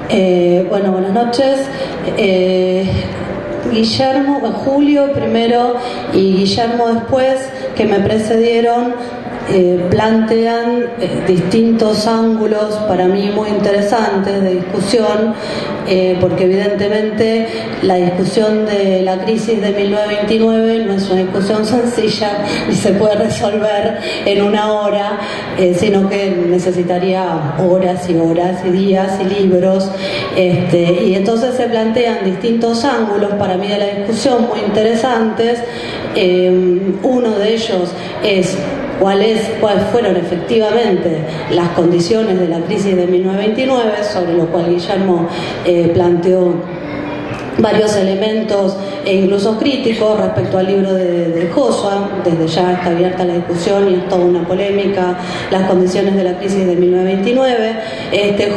Bueno, buenas noches. Julio primero y Guillermo después, que me precedieron, plantean distintos ángulos para mí muy interesantes de discusión, porque evidentemente la discusión de la crisis de 1929 no es una discusión sencilla ni se puede resolver en una hora, sino que necesitaría horas y horas y días y libros, y entonces se plantean distintos ángulos para mí de la discusión muy interesantes. Uno de ellos es cuáles fueron efectivamente las condiciones de la crisis de 1929, sobre lo cual Guillermo planteó varios elementos e incluso críticos respecto al libro de Joshua. Desde ya está abierta la discusión y es toda una polémica las condiciones de la crisis de 1929.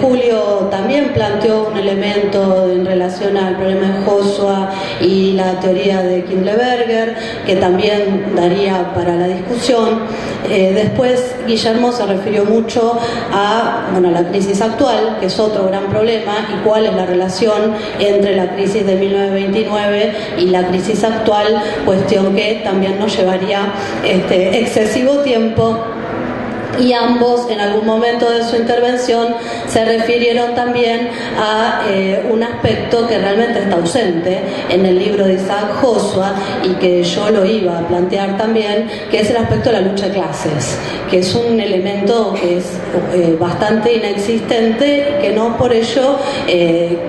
Julio también planteó un elemento en relación al problema de Joshua y la teoría de Kindleberger, que también daría para la discusión. Después Guillermo se refirió mucho a la crisis actual, que es otro gran problema, y cuál es la relación entre la crisis de 1929 y la crisis actual, cuestión que también nos llevaría excesivo tiempo. Y ambos en algún momento de su intervención se refirieron también a un aspecto que realmente está ausente en el libro de Isaac Joshua y que yo lo iba a plantear también, que es el aspecto de la lucha de clases, que es un elemento que es bastante inexistente y que no por ello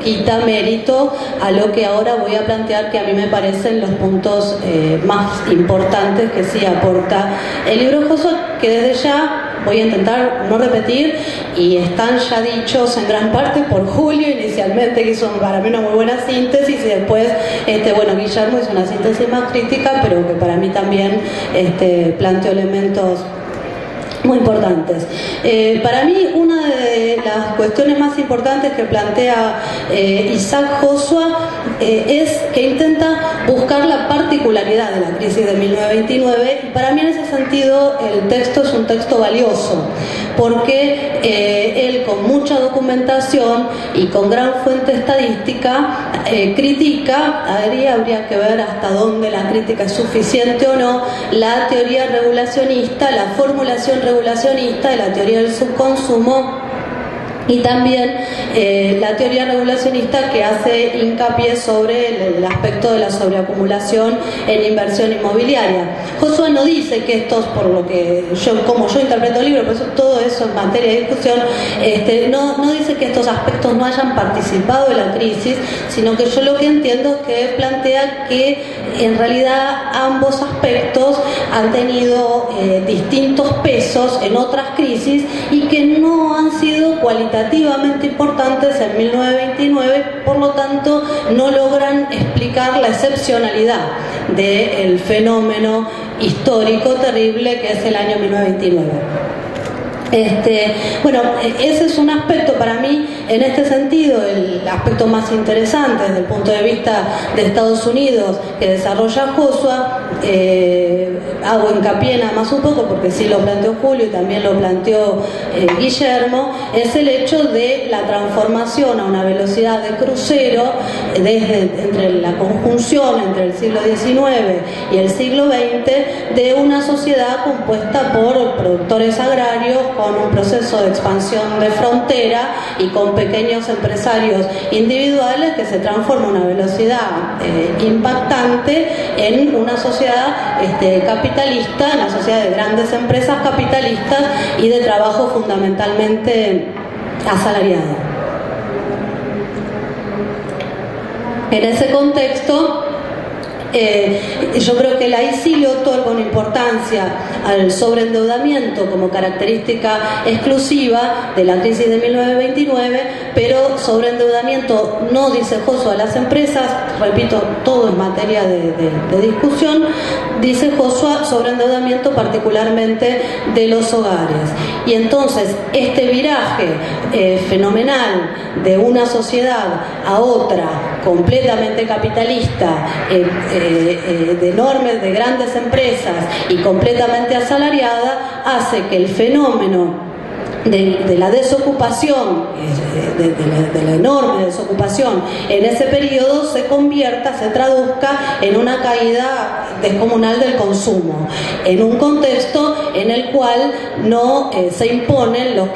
quita mérito a lo que ahora voy a plantear, que a mí me parecen los puntos más importantes que sí aporta el libro de Joshua, que desde ya voy a intentar no repetir, y están ya dichos en gran parte por Julio inicialmente, que hizo para mí una muy buena síntesis, y después Guillermo hizo una síntesis más crítica, pero que para mí también planteó elementos muy importantes. Para mí, una de las cuestiones más importantes que plantea Isaac Joshua es que intenta buscar la particularidad de la crisis de 1929, y para mí en ese sentido el texto es un texto valioso, porque él, con mucha documentación y con gran fuente estadística, critica, habría que ver hasta dónde la crítica es suficiente o no, la teoría regulacionista, la formulación regulacionista de la teoría del subconsumo, y también la teoría regulacionista que hace hincapié sobre el aspecto de la sobreacumulación en inversión inmobiliaria. Joshua no dice que estos, por lo que como yo interpreto el libro, por eso todo eso es materia de discusión, no dice que estos aspectos no hayan participado de la crisis, sino que yo lo que entiendo es que plantea que en realidad ambos aspectos han tenido distintos pesos en otras crisis y que no han sido cualitativamente importantes en 1929, por lo tanto no logran explicar la excepcionalidad del fenómeno histórico terrible que es el año 1929. Ese es un aspecto para mí, en este sentido, el aspecto más interesante desde el punto de vista de Estados Unidos que desarrolla Joshua. Hago hincapié nada más un poco, porque sí lo planteó Julio y también lo planteó Guillermo, es el hecho de la transformación a una velocidad de crucero entre la conjunción entre el siglo XIX y el siglo XX de una sociedad compuesta por productores agrarios, con un proceso de expansión de frontera y con pequeños empresarios individuales, que se transforma a una velocidad impactante en una sociedad capitalista, en una sociedad de grandes empresas capitalistas y de trabajo fundamentalmente asalariado. En ese contexto, yo creo que ahí sí le otorga una importancia al sobreendeudamiento como característica exclusiva de la crisis de 1929, pero sobreendeudamiento no, dice Joshua, a las empresas, repito, todo es materia de discusión, dice Joshua, sobreendeudamiento particularmente de los hogares. Y entonces este viraje fenomenal de una sociedad a otra completamente capitalista, de grandes empresas y completamente asalariada, hace que el fenómeno de la desocupación, de la enorme desocupación en ese periodo, se traduzca en una caída descomunal del consumo, en un contexto en el cual no se imponen los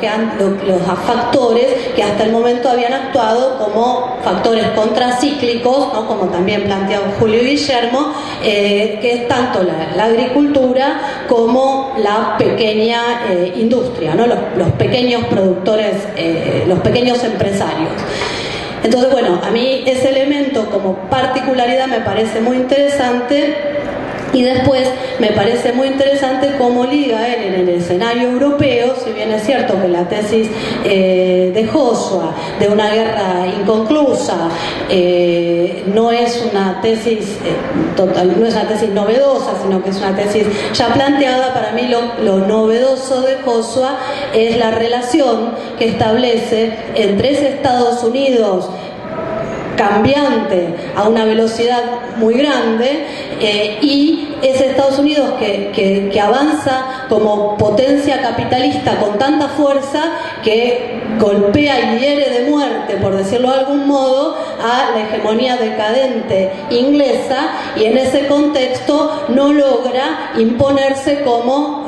factores que hasta el momento habían actuado como factores contracíclicos, ¿no? Como también planteó Julio y Guillermo, que es tanto la agricultura como la pequeña industria, ¿no? Los pequeños productores, los pequeños empresarios. Entonces, bueno, a mí ese elemento como particularidad me parece muy interesante. Y después me parece muy interesante cómo liga él en el escenario europeo, si bien es cierto que la tesis de Joshua, de una guerra inconclusa, no es una tesis no es una tesis novedosa, sino que es una tesis ya planteada. Para mí lo novedoso de Joshua es la relación que establece entre ese Estados Unidos cambiante a una velocidad muy grande y ese Estados Unidos que avanza como potencia capitalista con tanta fuerza que golpea y hiere de muerte, por decirlo de algún modo, a la hegemonía decadente inglesa, y en ese contexto no logra imponerse como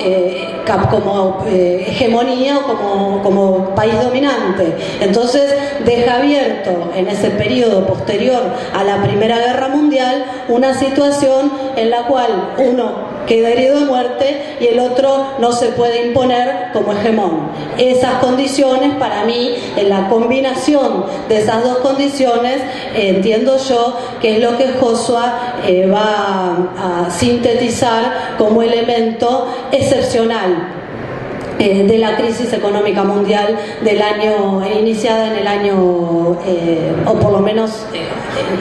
hegemonía o como país dominante. Entonces deja abierto en ese periodo posterior a la Primera Guerra Mundial una situación en la cual uno queda herido de muerte y el otro no se puede imponer como hegemón. Esas condiciones, para mí, en la combinación de esas dos condiciones, entiendo yo que es lo que Joshua va a sintetizar como elemento excepcional de la crisis económica mundial del año, iniciada en el año, o por lo menos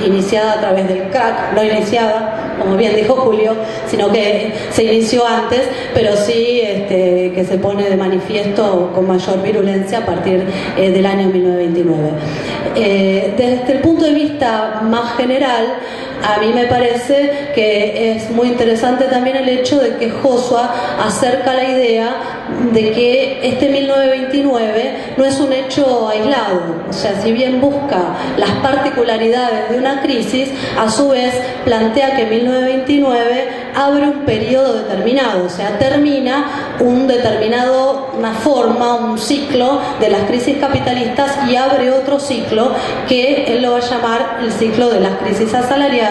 iniciada a través del crack, no iniciada, como bien dijo Julio, sino que se inició antes, pero sí que se pone de manifiesto con mayor virulencia a partir del año 1929. Desde el punto de vista más general, a mí me parece que es muy interesante también el hecho de que Joshua acerca la idea de que este 1929 no es un hecho aislado. O sea, si bien busca las particularidades de una crisis, a su vez plantea que 1929 abre un periodo determinado, o sea, termina una forma, un ciclo de las crisis capitalistas y abre otro ciclo que él lo va a llamar el ciclo de las crisis asalariadas.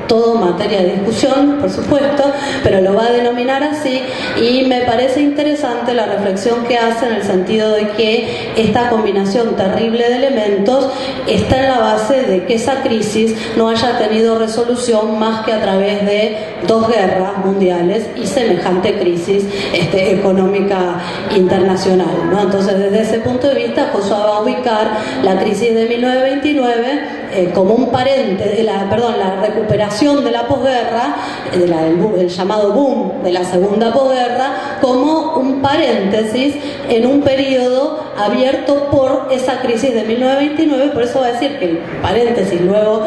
Todo materia de discusión, por supuesto, pero lo va a denominar así, y me parece interesante la reflexión que hace en el sentido de que esta combinación terrible de elementos está en la base de que esa crisis no haya tenido resolución más que a través de dos guerras mundiales y semejante crisis económica internacional, ¿no? Entonces, desde ese punto de vista, Joshua va a ubicar la crisis de 1929 como un la recuperación de la posguerra, el llamado boom de la segunda posguerra, como un paréntesis en un periodo abierto por esa crisis de 1929. Por eso va a decir que el paréntesis luego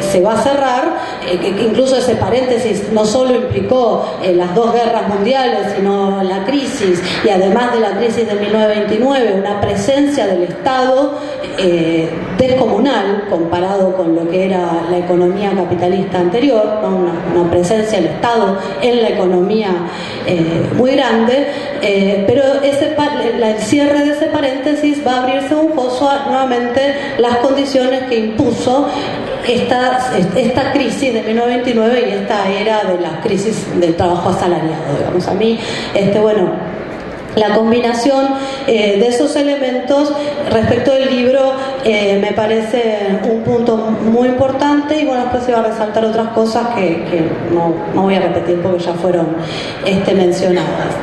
se va a cerrar, que incluso ese paréntesis no solo implicó las dos guerras mundiales, sino la crisis, y además de la crisis de 1929, una presencia del Estado descomunal comparado con lo que era la economía capitalista anterior, ¿no? Una presencia del Estado en la economía muy grande, pero el cierre de ese paréntesis va a abrir, según Joshua, nuevamente las condiciones que impuso esta crisis de 1929 y esta era de la crisis del trabajo asalariado, digamos. A mí, la combinación de esos elementos respecto del libro me parece un punto muy importante, y bueno, después iba a resaltar otras cosas que no voy a repetir porque ya fueron mencionadas.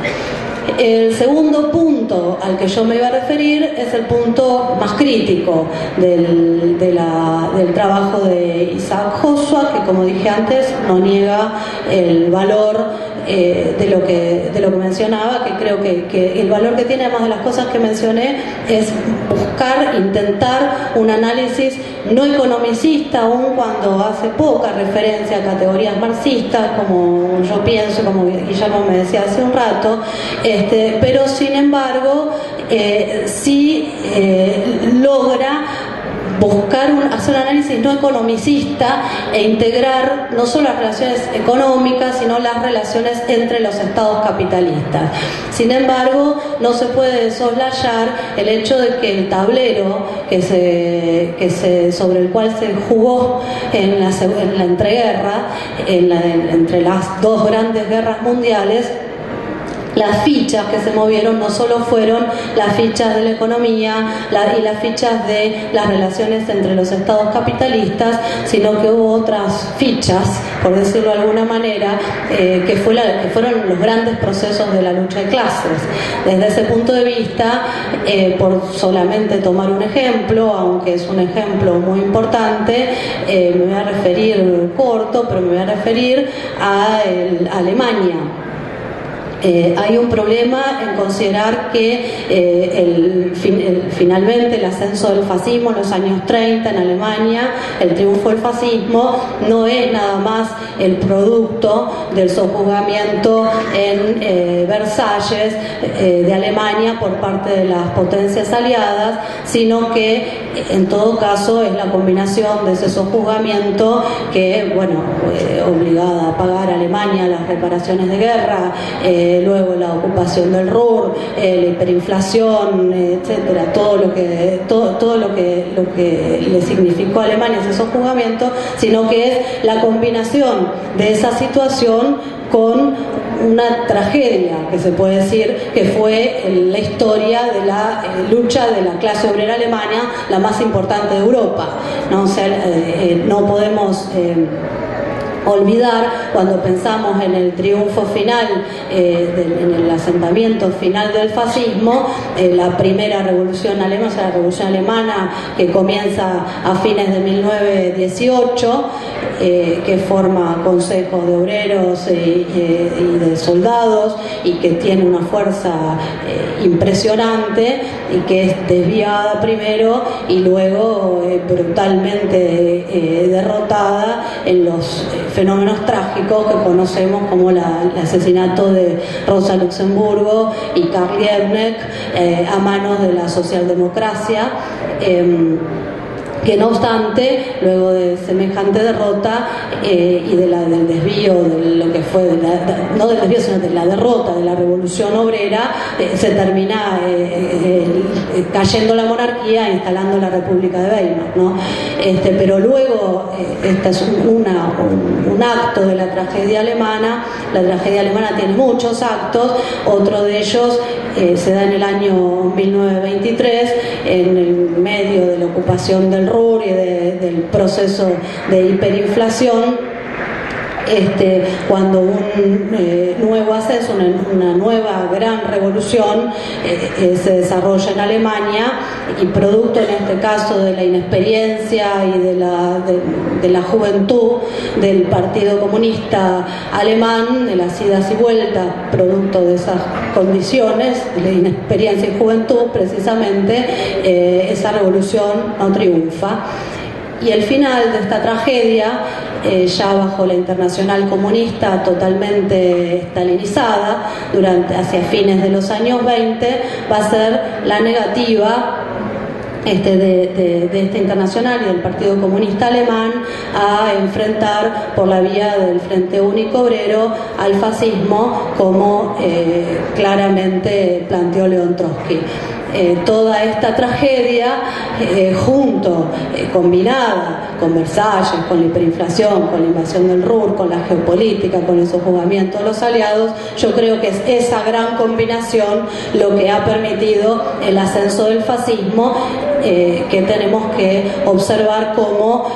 El segundo punto al que yo me iba a referir es el punto más crítico del trabajo de Isaac Joshua, que, como dije antes, no niega el valor de lo que mencionaba, que creo que el valor que tiene, además de las cosas que mencioné, es buscar, intentar un análisis no economicista, aun cuando hace poca referencia a categorías marxistas, como yo pienso, como Guillermo me decía hace un rato, pero sin embargo sí logra hacer un análisis no economicista e integrar no solo las relaciones económicas, sino las relaciones entre los estados capitalistas. Sin embargo, no se puede soslayar el hecho de que el tablero sobre el cual se jugó en la entreguerra, entre las dos grandes guerras mundiales, las fichas que se movieron no solo fueron las fichas de la economía y las fichas de las relaciones entre los estados capitalistas, sino que hubo otras fichas, por decirlo de alguna manera, que fueron los grandes procesos de la lucha de clases. Desde ese punto de vista, por solamente tomar un ejemplo, aunque es un ejemplo muy importante, me voy a referir corto, pero me voy a referir a Alemania. Hay un problema en considerar que finalmente el ascenso del fascismo en los años 30 en Alemania, el triunfo del fascismo, no es nada más el producto del sojuzgamiento en Versalles de Alemania por parte de las potencias aliadas, sino que en todo caso es la combinación de ese sojuzgamiento que, obligada a pagar a Alemania las reparaciones de guerra, luego la ocupación del Ruhr, la hiperinflación, etcétera, todo lo que le significó a Alemania ese sojuzgamiento, sino que es la combinación de esa situación con una tragedia que se puede decir que fue la historia de la lucha de la clase obrera alemana, la más importante de Europa, ¿no? O sea, no podemos olvidar, cuando pensamos en el triunfo final, en el asentamiento final del fascismo, la primera revolución alemana, o sea, la revolución alemana que comienza a fines de 1918, que forma consejos de obreros y de soldados, y que tiene una fuerza impresionante, y que es desviada primero y luego brutalmente derrotada en los fenómenos trágicos que conocemos como el asesinato de Rosa Luxemburgo y Karl Liebknecht a manos de la socialdemocracia, que no obstante, luego de semejante derrota y del desvío, de lo que fue, no del desvío, sino de la derrota de la revolución obrera, se termina cayendo la monarquía e instalando la República de Weimar, ¿no? Pero luego, este es un acto de la tragedia alemana. La tragedia alemana tiene muchos actos, otro de ellos se da en el año 1923, en el medio de la ocupación del Ruhr y del proceso de hiperinflación, cuando un nuevo ascenso, una nueva gran revolución se desarrolla en Alemania, y producto en este caso de la inexperiencia y de la juventud del Partido Comunista Alemán, de las idas y vueltas, producto de esas condiciones de inexperiencia y juventud, precisamente esa revolución no triunfa. Y el final de esta tragedia, ya bajo la Internacional Comunista totalmente estalinizada, hacia fines de los años 20, va a ser la negativa de esta internacional y del Partido Comunista Alemán a enfrentar por la vía del Frente Único Obrero al fascismo, como claramente planteó León Trotsky. Toda esta tragedia, combinada con Versalles, con la hiperinflación, con la invasión del Ruhr, con la geopolítica, con el sojuzgamiento de los aliados, yo creo que es esa gran combinación lo que ha permitido el ascenso del fascismo, que tenemos que observar como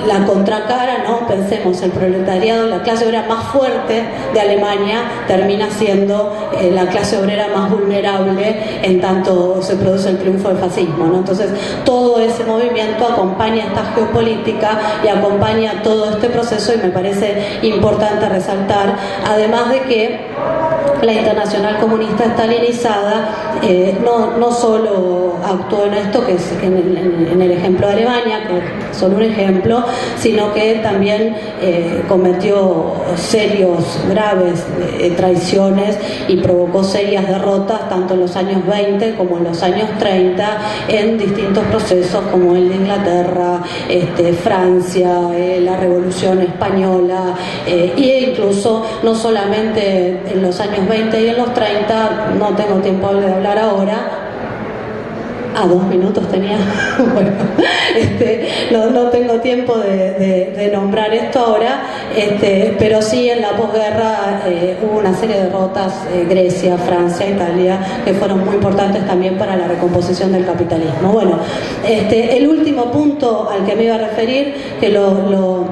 la contracara, ¿no? Pensemos, el proletariado, la clase obrera más fuerte de Alemania, termina siendo la clase obrera más vulnerable inviable en tanto se produce el triunfo del fascismo, ¿no? Entonces todo ese movimiento acompaña esta geopolítica y acompaña todo este proceso, y me parece importante resaltar, además de que la Internacional Comunista Stalinizada no solo actuó en esto, que es en el ejemplo de Alemania, que es solo un ejemplo, sino que también cometió graves traiciones y provocó serias derrotas tanto en los años 20 como en los años 30 en distintos procesos como el de Inglaterra, Francia, la Revolución Española, e incluso no solamente en los años 20 y en los 30, no tengo tiempo de hablar ahora. 2 minutos tenía. Bueno, no tengo tiempo de nombrar esto ahora, pero sí en la posguerra hubo una serie de derrotas, Grecia, Francia, Italia, que fueron muy importantes también para la recomposición del capitalismo. Bueno, el último punto al que me iba a referir, que lo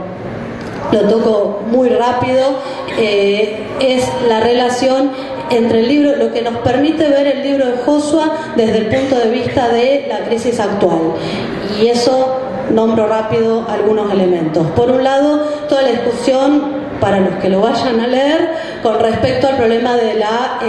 toco muy rápido, es la relación entre el libro, lo que nos permite ver el libro de Joshua desde el punto de vista de la crisis actual. Y eso nombro rápido algunos elementos. Por un lado, toda la discusión, para los que lo vayan a leer, con respecto al problema de la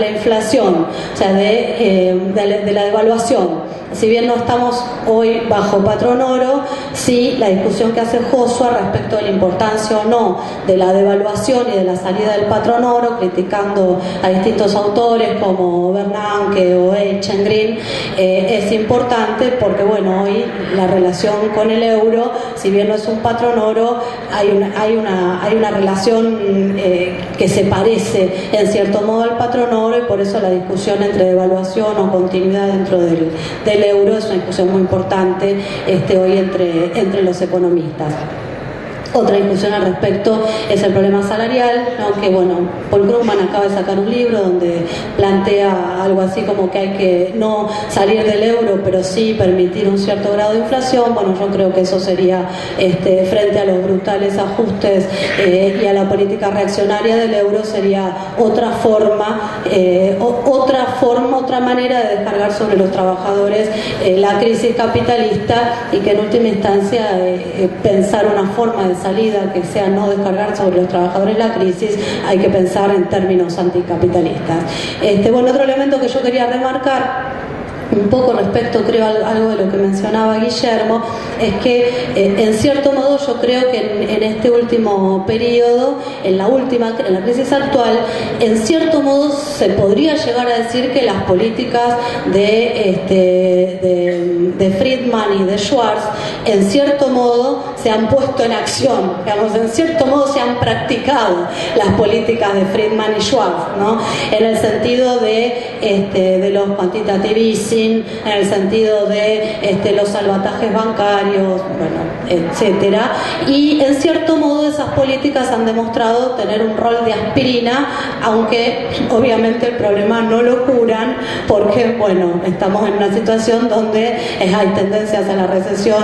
inflación, o sea, de la devaluación. Si bien no estamos hoy bajo patrón oro, sí la discusión que hace Joshua respecto de la importancia o no de la devaluación y de la salida del patrón oro, criticando a distintos autores como Bernanke o Eichengreen, es importante porque, bueno, hoy la relación con el euro, si bien no es un patrón oro, hay una relación que se parece en cierto modo al patrón oro, y por eso la discusión entre devaluación o continuidad dentro del euro es una discusión muy importante hoy entre los economistas. Otra discusión al respecto es el problema salarial, ¿no? Que, bueno, Paul Krugman acaba de sacar un libro donde plantea algo así como que hay que no salir del euro, pero sí permitir un cierto grado de inflación. Bueno, yo creo que eso sería, frente a los brutales ajustes y a la política reaccionaria del euro, sería otra forma, otra manera de descargar sobre los trabajadores la crisis capitalista, y que en última instancia pensar una forma de salida que sea no descargar sobre los trabajadores la crisis, hay que pensar en términos anticapitalistas. Bueno, otro elemento que yo quería remarcar un poco respecto, creo, algo de lo que mencionaba Guillermo, es que en cierto modo yo creo que en este último periodo, en la crisis actual, en cierto modo se podría llegar a decir que las políticas de Friedman y de Schwarz, en cierto modo se han puesto en acción, digamos, en cierto modo se han practicado las políticas de Friedman y Schwarz, ¿no? En el sentido de los quantitative easing, en el sentido de los salvatajes bancarios, bueno, etcétera. Y en cierto modo esas políticas han demostrado tener un rol de aspirina, aunque obviamente el problema no lo curan, porque, bueno, estamos en una situación donde hay tendencias a la recesión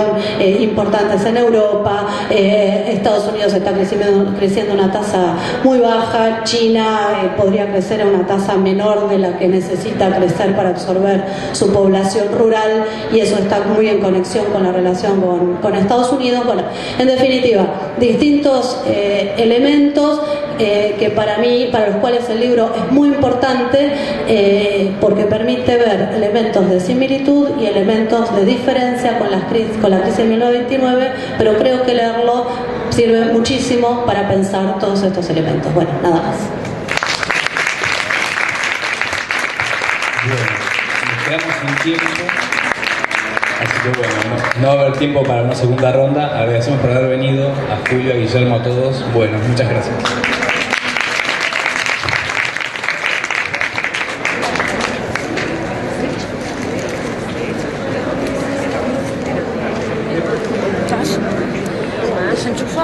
importantes en Europa. Estados Unidos está creciendo a una tasa muy baja, China podría crecer a una tasa menor de la que necesita crecer para absorber su población rural, y eso está muy en conexión con la relación con Estados Unidos. Bueno, en definitiva, distintos elementos que para los cuales el libro es muy importante, porque permite ver elementos de similitud y elementos de diferencia con la crisis de 1929, pero creo que leerlo sirve muchísimo para pensar todos estos elementos. Bueno, nada más. Quedamos sin tiempo, así que bueno, no va a haber tiempo para una segunda ronda. Agradecemos por haber venido, a Julio, a Guillermo, a todos. Bueno, muchas gracias. ¿Se enchufó?